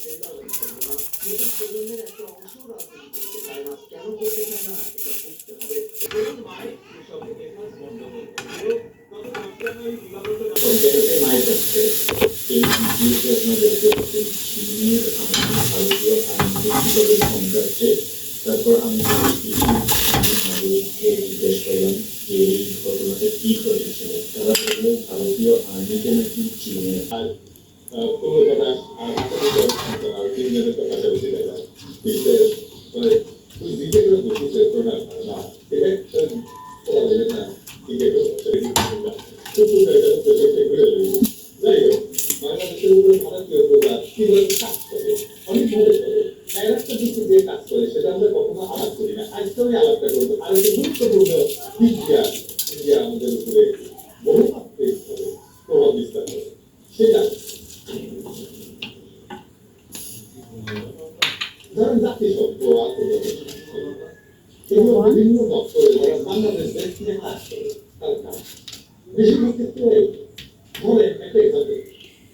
নতুন প্রজন্মের একটা অংশ রাজনীতি করতে চায় না, কেন করতে চায় না এটা বুঝতে হবে। পঞ্চায়েতে মাইক আছে, এই ভিডিওতে আপনারা দেখতে পাচ্ছেন চীনের ভারতীয় আইন কিভাবে সংঘাতে। তারপর আমি নাগরিককে জিজ্ঞেস করলাম যে এই ঘটনাটা কি ঘটেছিল। তারা বললেন ভারতীয় আর্মিকে নাকি চীনের কোনো কথা আর তিনজনের তো কাছাকাছি দেখা কিন্তু মানে তুই দিকে করে বসেছে প্রণাম না এটা কথা বলে না দিকে করে যাই হোক বাংলাদেশের উপরে ভারতীয় প্রভাব কিভাবে কাজ করে অনেকভাবে করে একটা দিকে যে কাজ করে সেটা আমরা কখনো আলাপ করি না। আজকে আমি আলাপটা করবো আর একটা গুরুত্বপূর্ণ বিজ্ঞান ইন্ডিয়া আমাদের উপরে বহুমাত্রিকভাবে প্রভাব বিস্তার করে সেটা ধরেন জাতিসংঘ আন্তর্জাতিক এগুলো বিভিন্ন দপ্তরে যারা বাংলাদেশ দেশ নিয়ে কাজ করে তার কাজ বেশিরভাগ ক্ষেত্রে ধরেন একটা এক্সাম্পল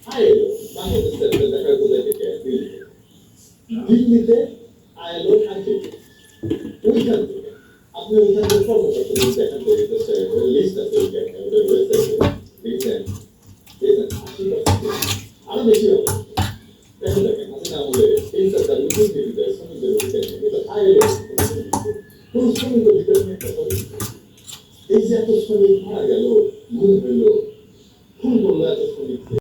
আইএলও বাংলাদেশের দেখা কোথায় থেকে দিল্লিতে আইএলও থাকে ওইখান থেকে আপনি ওইখান থেকে কর্মকর্তাদের দেখান লিস্ট আছে ওদের ওয়েবসাইটে দেখছেন দেখছেন 80% আরো বেশি হবে দেখা দেখেন আপনি না বলে এই সরকার দুর্নীতিতে শ্রমিকদের অধিকার নিয়ে এটা আইএলও কোন শ্রমিক অধিকার নিয়ে কথা এই যে এত শ্রমিক মারা গেল